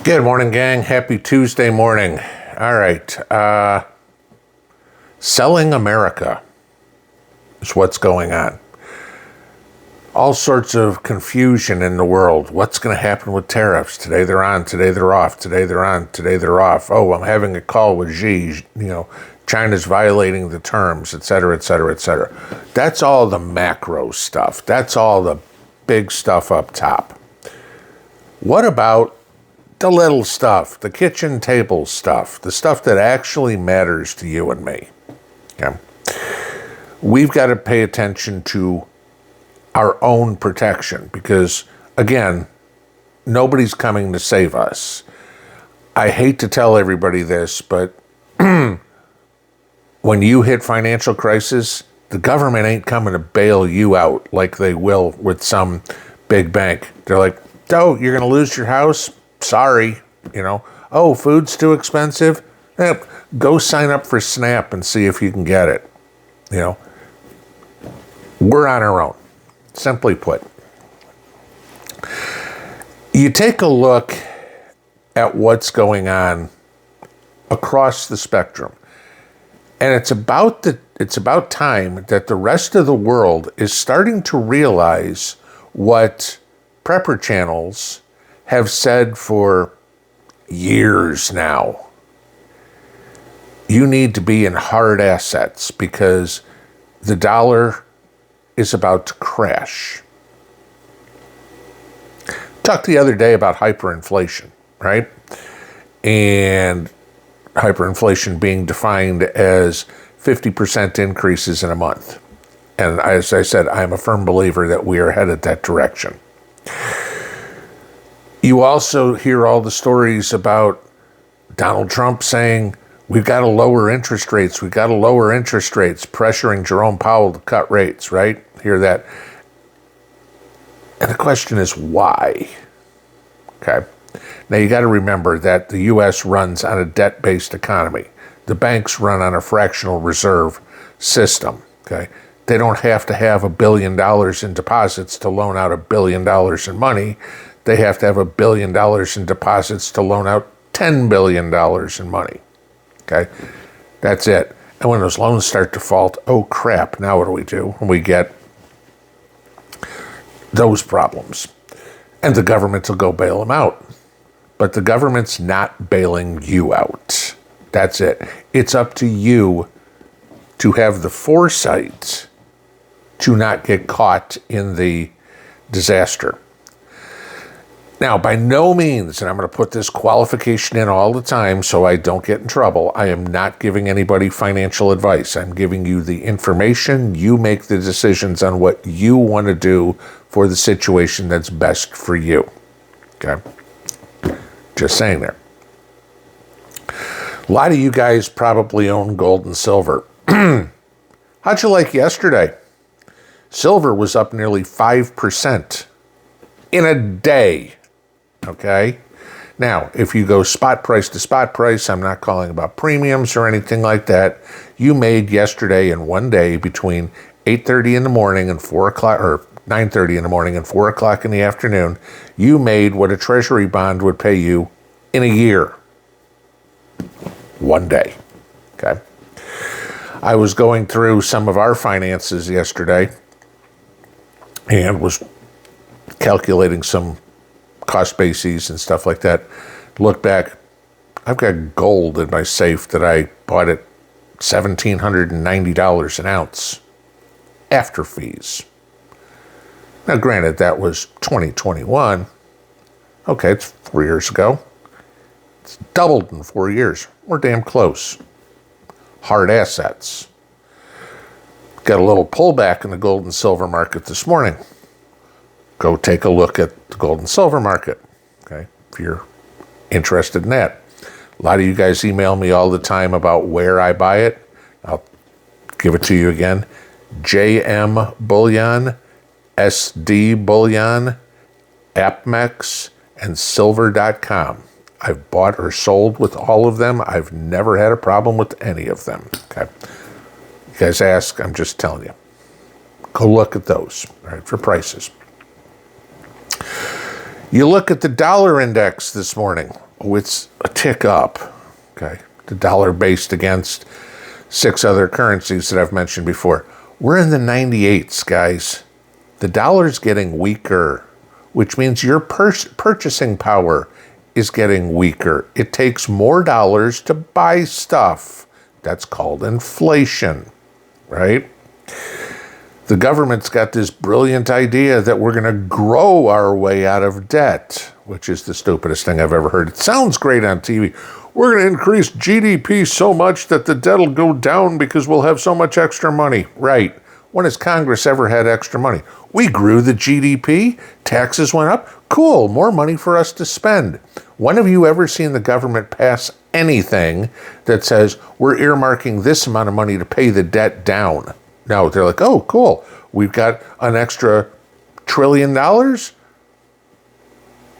Good morning, gang. Happy Tuesday morning. All right. Selling America is what's going on. All sorts of confusion in the world. What's going to happen with tariffs? Today they're on, today they're off, today they're on, today they're off. Oh, I'm having a call with Xi. China's violating the terms, et cetera, et cetera, et cetera. That's all the macro stuff. That's all the big stuff up top. What about the little stuff, the kitchen table stuff, the stuff that actually matters to you and me? Okay. We've got to pay attention to our own protection because, again, nobody's coming to save us. I hate to tell everybody this, but when you hit financial crisis, the government ain't coming to bail you out like they will with some big bank. They're like, oh, you're going to lose your house? Sorry, oh, food's too expensive. Go sign up for SNAP and see if you can get it. We're on our own, simply put. You take a look at what's going on across the spectrum, and it's about time that the rest of the world is starting to realize what prepper channels have said for years now. You need to be in hard assets because the dollar is about to crash. Talked the other day about hyperinflation, right? And hyperinflation being defined as 50% increases in a month. And as I said, I'm a firm believer that we are headed that direction. You also hear all the stories about Donald Trump saying, we've got to lower interest rates, pressuring Jerome Powell to cut rates, right? Hear that. And the question is, why? Okay. Now, you got to remember that the U.S. runs on a debt-based economy. The banks run on a fractional reserve system, okay? They don't have to have $1 billion in deposits to loan out $1 billion in money. They have to have $1 billion in deposits to loan out $10 billion in money. Okay, that's it. And when those loans start to default, oh crap, now what do we do when we get those problems? And the government will go bail them out. But the government's not bailing you out. That's it. It's up to you to have the foresight to not get caught in the disaster. Now, by no means, and I'm going to put this qualification in all the time so I don't get in trouble, I am not giving anybody financial advice. I'm giving you the information. You make the decisions on what you want to do for the situation that's best for you. Okay? Just saying there. A lot of you guys probably own gold and silver. How'd you like yesterday? Silver was up nearly 5% in a day. Okay? Now, if you go spot price to spot price, I'm not calling about premiums or anything like that. You made yesterday in one day between 8:30 in the morning and 4 o'clock, or 9:30 in the morning and 4 o'clock in the afternoon, you made what a treasury bond would pay you in a year. One day. Okay? I was going through some of our finances yesterday and was calculating some cost bases and stuff like that. Look back, I've got gold in my safe that I bought at $1,790 an ounce after fees. Now, granted, that was 2021. Okay, it's 4 years ago. It's doubled in 4 years. We're damn close. Hard assets. Got a little pullback in the gold and silver market this morning. Go take a look at the gold and silver market, okay, if you're interested in that. A lot of you guys email me all the time about where I buy it. I'll give it to you again. JM Bullion, SD Bullion, APMEX, and Silver.com. I've bought or sold with all of them. I've never had a problem with any of them, okay? You guys ask, I'm just telling you. Go look at those, all right, for prices. You look at the dollar index this morning. Oh, it's a tick up. Okay. The dollar based against 6 other currencies that I've mentioned before. We're in the 98s, guys. The dollar's getting weaker, which means your purchasing power is getting weaker. It takes more dollars to buy stuff. That's called inflation, right? The government's got this brilliant idea that we're going to grow our way out of debt, which is the stupidest thing I've ever heard. It sounds great on TV. We're going to increase GDP so much that the debt will go down because we'll have so much extra money. Right. When has Congress ever had extra money? We grew the GDP. Taxes went up. Cool. More money for us to spend. When have you ever seen the government pass anything that says we're earmarking this amount of money to pay the debt down? No, they're like, oh, cool. We've got an extra $1 trillion.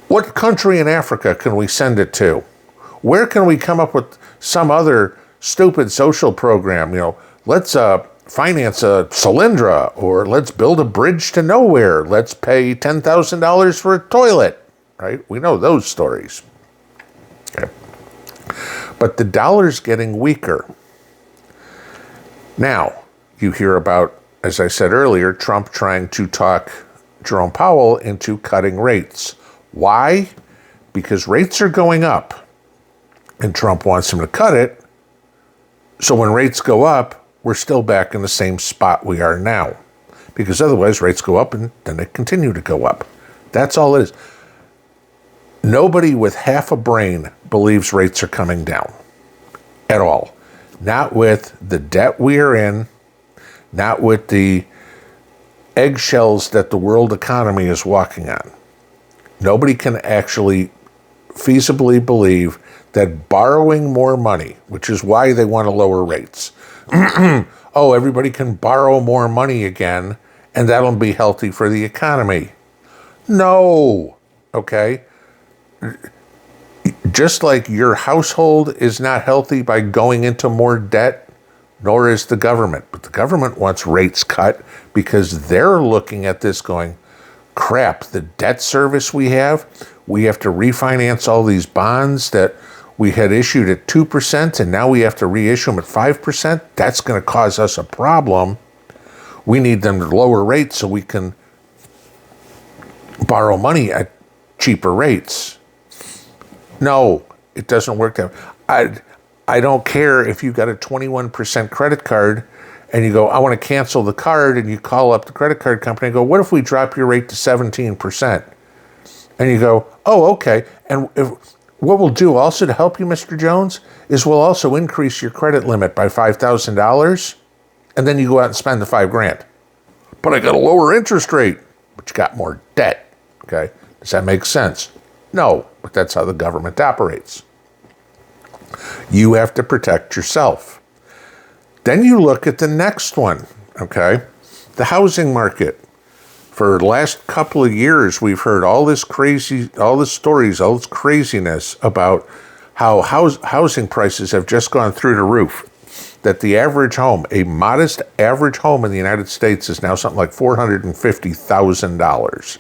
What country in Africa can we send it to? Where can we come up with some other stupid social program? Let's finance a Solyndra, or let's build a bridge to nowhere. Let's pay $10,000 for a toilet, right? We know those stories. Okay. But the dollar's getting weaker. Now, you hear about, as I said earlier, Trump trying to talk Jerome Powell into cutting rates. Why? Because rates are going up, and Trump wants him to cut it. So when rates go up, we're still back in the same spot we are now. Because otherwise rates go up and then they continue to go up. That's all it is. Nobody with half a brain believes rates are coming down at all. Not with the debt we are in, not with the eggshells that the world economy is walking on. Nobody can actually feasibly believe that borrowing more money, which is why they want to lower rates. Oh, everybody can borrow more money again, and that'll be healthy for the economy. No, okay? Just like your household is not healthy by going into more debt, nor is the government. But the government wants rates cut because they're looking at this going, crap, the debt service we have to refinance all these bonds that we had issued at 2%, and now we have to reissue them at 5%. That's going to cause us a problem. We need them to lower rates so we can borrow money at cheaper rates. No, it doesn't work that way. I don't care if you've got a 21% credit card and you go, I want to cancel the card, and you call up the credit card company and go, what if we drop your rate to 17%? And you go, oh, okay. And what we'll do also to help you, Mr. Jones, is we'll also increase your credit limit by $5,000, and then you go out and spend the $5,000. But I got a lower interest rate, but you got more debt. Okay, does that make sense? No, but that's how the government operates. You have to protect yourself. Then you look at the next one, okay? The housing market. For the last couple of years, we've heard all this stories, all this craziness about how housing prices have just gone through the roof. That the average home, a modest average home in the United States, is now something like $450,000,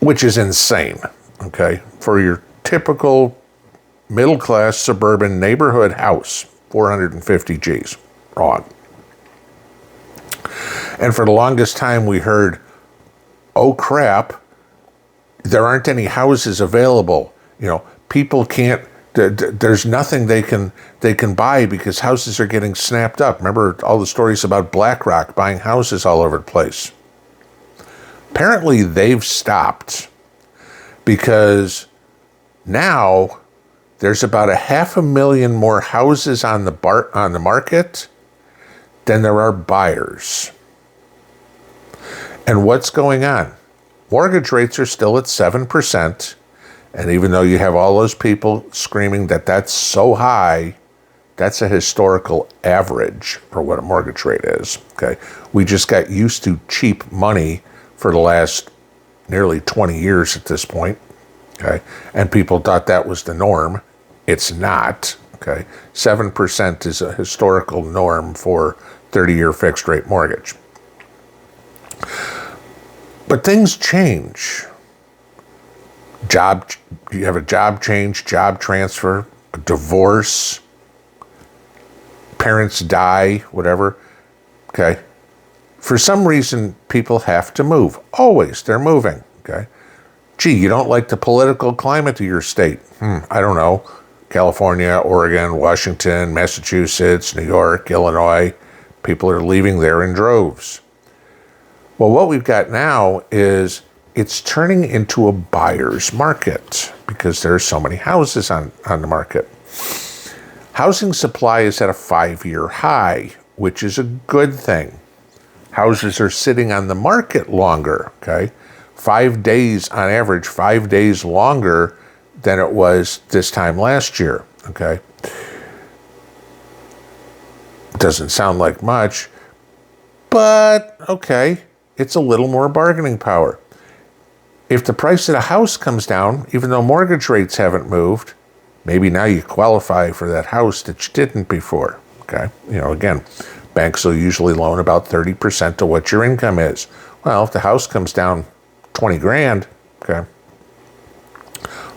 which is insane, okay? For your typical middle-class suburban neighborhood house, 450 G's. Wrong. And for the longest time we heard, oh crap, there aren't any houses available. People can't, there's nothing they can buy because houses are getting snapped up. Remember all the stories about BlackRock buying houses all over the place. Apparently they've stopped because now there's about 500,000 more houses on the market than there are buyers. And what's going on? Mortgage rates are still at 7%. And even though you have all those people screaming that that's so high, that's a historical average for what a mortgage rate is. Okay, we just got used to cheap money for the last nearly 20 years at this point. Okay, and people thought that was the norm. It's not. Okay, 7% is a historical norm for 30-year fixed rate mortgage. But things change. you have a job change, job transfer, a divorce, parents die, whatever. Okay. For some reason, people have to move. Always, they're moving. Okay. Gee, you don't like the political climate of your state. I don't know. California, Oregon, Washington, Massachusetts, New York, Illinois. People are leaving there in droves. Well, what we've got now is it's turning into a buyer's market because there are so many houses on the market. Housing supply is at a 5-year high, which is a good thing. Houses are sitting on the market longer, okay? 5 days on average, 5 days longer than it was this time last year, okay? Doesn't sound like much, but okay, it's a little more bargaining power. If the price of the house comes down, even though mortgage rates haven't moved, maybe now you qualify for that house that you didn't before, okay? You know, again, banks will usually loan about 30% of what your income is. Well, if the house comes down 20 grand, okay,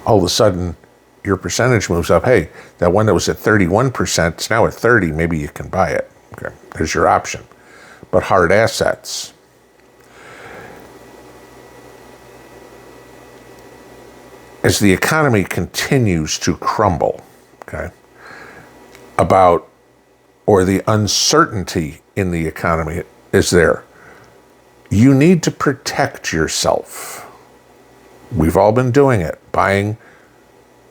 all of a sudden your percentage moves up. Hey, that one that was at 31%, it's now at 30, maybe you can buy it. Okay, there's your option. But hard assets. As the economy continues to crumble, okay, or the uncertainty in the economy is there, you need to protect yourself. We've all been doing it, buying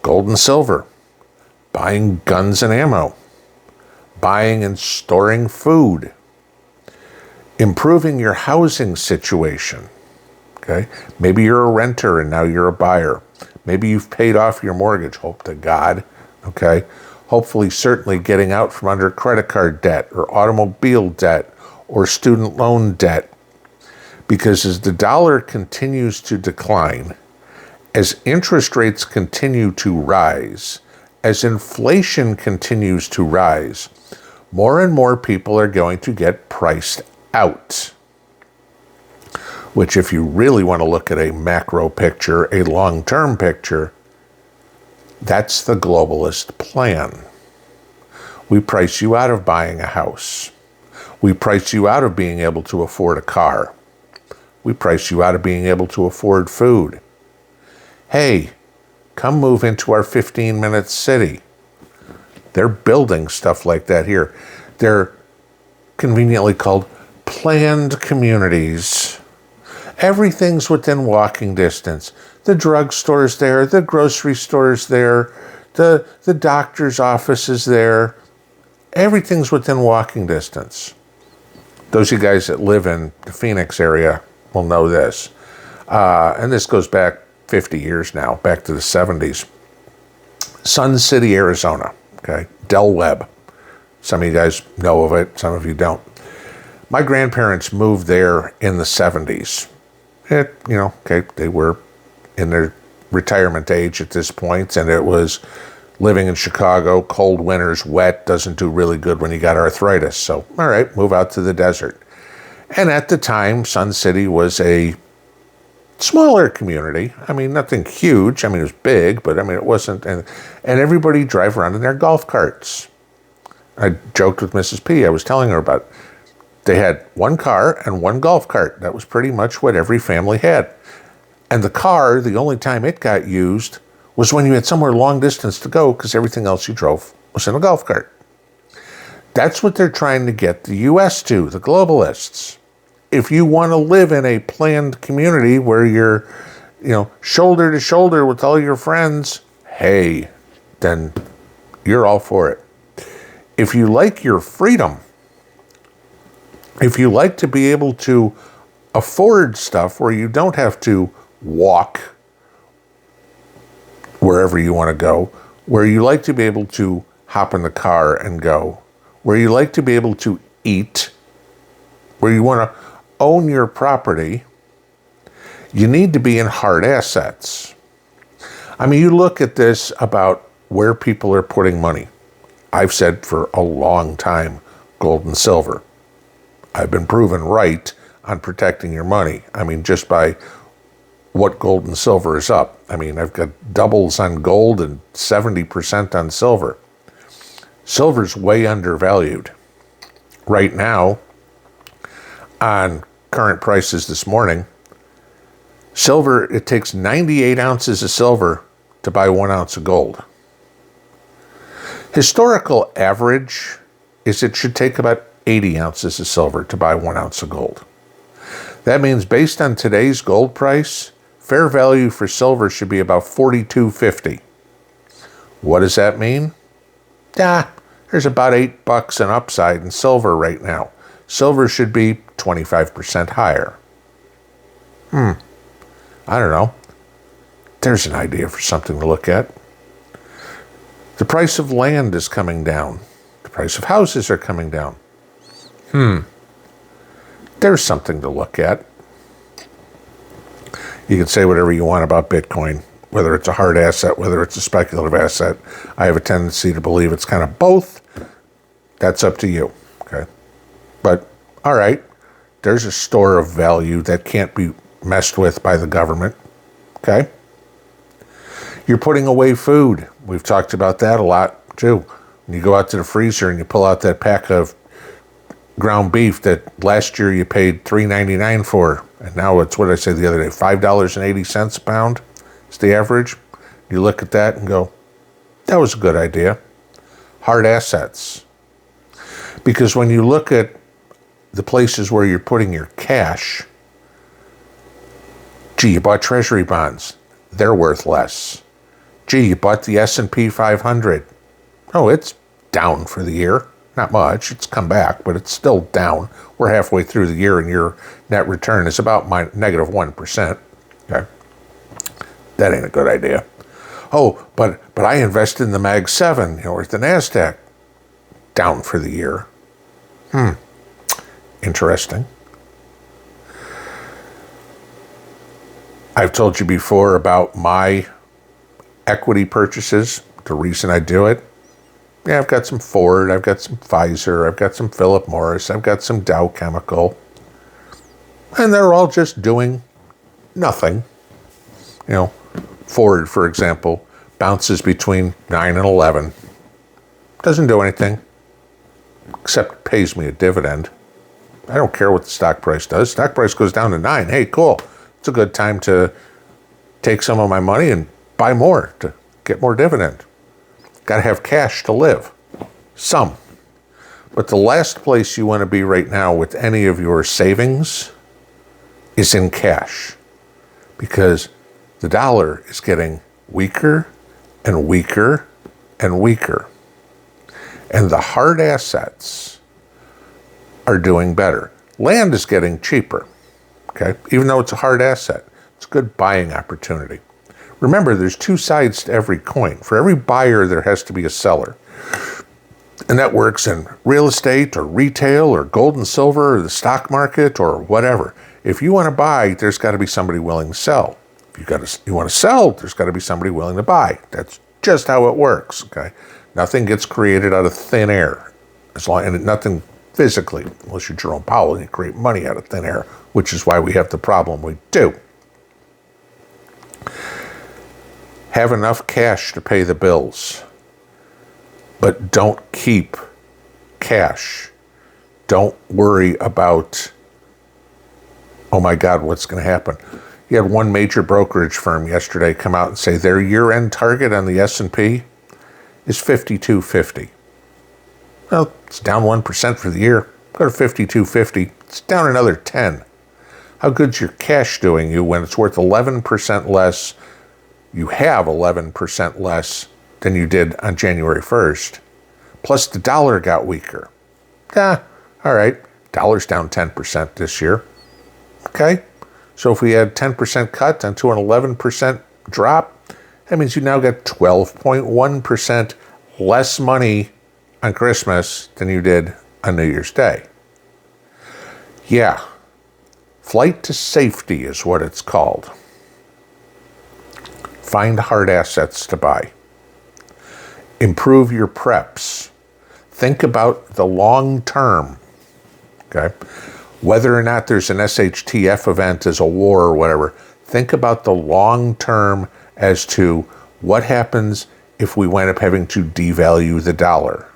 gold and silver, buying guns and ammo, buying and storing food, improving your housing situation, okay? Maybe you're a renter and now you're a buyer. Maybe you've paid off your mortgage, hope to God, okay? Hopefully, certainly getting out from under credit card debt or automobile debt or student loan debt. Because as the dollar continues to decline, as interest rates continue to rise, as inflation continues to rise, more and more people are going to get priced out. Which, if you really want to look at a macro picture, a long-term picture, that's the globalist plan. We price you out of buying a house. We price you out of being able to afford a car. We price you out of being able to afford food. Hey, come move into our 15-minute city. They're building stuff like that here. They're conveniently called planned communities. Everything's within walking distance. The drugstore's there, the grocery store's there, the doctor's office is there. Everything's within walking distance. Those of you guys that live in the Phoenix area will know this. And this goes back 50 years now, back to the 70s. Sun City, Arizona, okay? Del Webb. Some of you guys know of it, some of you don't. My grandparents moved there in the 70s. They were in their retirement age at this point, and it was living in Chicago, cold winters, wet, doesn't do really good when you got arthritis. So, all right, move out to the desert. And at the time, Sun City was a smaller community. I mean, nothing huge. I mean, it was big, but I mean, it wasn't. And everybody drive around in their golf carts. I joked with Mrs. P. I was telling her about it. They had one car and one golf cart. That was pretty much what every family had. And the car, the only time it got used was when you had somewhere long distance to go because everything else you drove was in a golf cart. That's what they're trying to get the U.S. to, the globalists. If you want to live in a planned community where you're, shoulder to shoulder with all your friends, hey, then you're all for it. If you like your freedom, if you like to be able to afford stuff where you don't have to walk wherever you want to go, where you like to be able to hop in the car and go, where you like to be able to eat, where you want to own your property, you need to be in hard assets. I mean, you look at this about where people are putting money. I've said for a long time, gold and silver. I've been proven right on protecting your money. I mean, just by what gold and silver is up. I mean, I've got doubles on gold and 70% on silver. Silver's way undervalued. Right now, on current prices this morning, silver, it takes 98 ounces of silver to buy 1 ounce of gold. Historical average is it should take about 80 ounces of silver to buy 1 ounce of gold. That means based on today's gold price, fair value for silver should be about $42.50. What does that mean? There's about $8 an upside in silver right now. Silver should be 25% higher. I don't know. There's an idea for something to look at. The price of land is coming down. The price of houses are coming down. There's something to look at. You can say whatever you want about Bitcoin, whether it's a hard asset, whether it's a speculative asset. I have a tendency to believe it's kind of both. That's up to you, okay? But, all right, there's a store of value that can't be messed with by the government, okay? You're putting away food. We've talked about that a lot, too. When you go out to the freezer and you pull out that pack of ground beef that last year you paid $3.99 for, and now it's, what did I say the other day, $5.80 a pound is the average. You look at that and go, that was a good idea. Hard assets. Because when you look at the places where you're putting your cash, gee, you bought treasury bonds. They're worth less. Gee, you bought the S&P 500. Oh, it's down for the year. Not much. It's come back, but it's still down. We're halfway through the year, and your net return is about negative 1%. Okay, that ain't a good idea. Oh, but I invested in the Mag 7, or the NASDAQ. Down for the year. Interesting. I've told you before about my equity purchases, the reason I do it. Yeah, I've got some Ford, I've got some Pfizer, I've got some Philip Morris, I've got some Dow Chemical. And they're all just doing nothing. You know, Ford, for example, bounces between 9 and 11. Doesn't do anything, except pays me a dividend. I don't care what the stock price does. Stock price goes down to 9. Hey, cool. It's a good time to take some of my money and buy more to get more dividend. Got to have cash to live. Some. But the last place you want to be right now with any of your savings is in cash. Because the dollar is getting weaker and weaker and weaker. And the hard assets are doing better. Land is getting cheaper, okay? Even though it's a hard asset, it's a good buying opportunity. Remember, there's two sides to every coin. For every buyer, there has to be a seller. And that works in real estate or retail or gold and silver or the stock market or whatever. If you want to buy, there's got to be somebody willing to sell. If you want to sell, there's got to be somebody willing to buy. That's just how it works, okay? Nothing gets created out of thin air. And nothing physically, unless you're Jerome Powell and you create money out of thin air, which is why we have the problem we do. Have enough cash to pay the bills, but don't keep cash. Don't worry about, oh my God, what's going to happen? You had one major brokerage firm yesterday come out and say their year-end target on the S&P is 52.50. Well, it's down 1% for the year. Go to 52.50. It's down another 10. How good's your cash doing you when it's worth 11% less? You have 11% less than you did on January 1st. Plus the dollar got weaker. All right. Dollar's down 10% this year. Okay. So if we had 10% cut onto an 11% drop, that means you now got 12.1% less money on Christmas than you did on New Year's Day. Yeah. Flight to safety is what it's called. Find hard assets to buy. Improve your preps. Think about the long term. Okay? Whether or not there's an SHTF event as a war or whatever, Think about the long term as to what happens if we wind up having to devalue the dollar.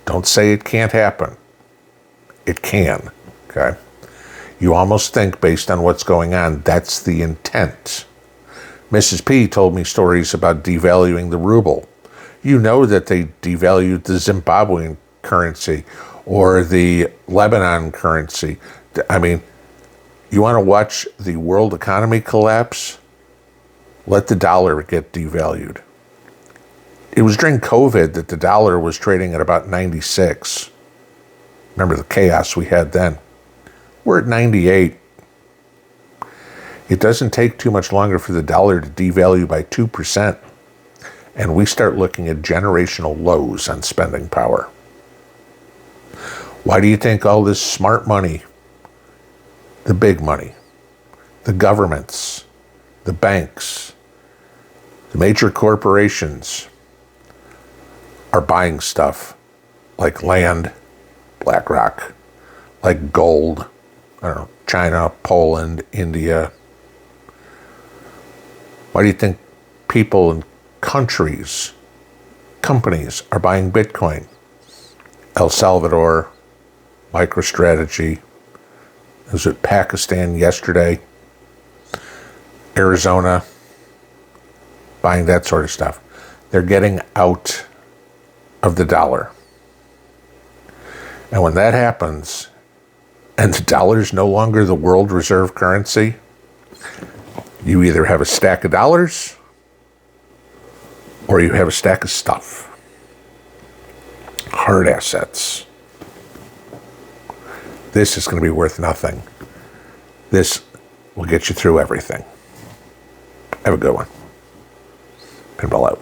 Don't say it can't happen. It can, okay? You almost think, based on what's going on, that's the intent. Mrs. P told me stories about devaluing the ruble. You know that they devalued the Zimbabwean currency or the Lebanon currency. I mean, you want to watch the world economy collapse? Let the dollar get devalued. It was during COVID that the dollar was trading at about 96. Remember the chaos we had then. We're at 98. It doesn't take too much longer for the dollar to devalue by 2%, and we start looking at generational lows on spending power. Why do you think all this smart money, the big money, the governments, the banks, the major corporations are buying stuff like land, BlackRock, like gold, I don't know, China, Poland, India? Why do you think people and countries, companies are buying Bitcoin? El Salvador, MicroStrategy, I was at Pakistan yesterday, Arizona, buying that sort of stuff. They're getting out of the dollar. And when that happens, and the dollar is no longer the world reserve currency, you either have a stack of dollars or you have a stack of stuff. Hard assets. This is going to be worth nothing. This will get you through everything. Have a good one. Pinball out.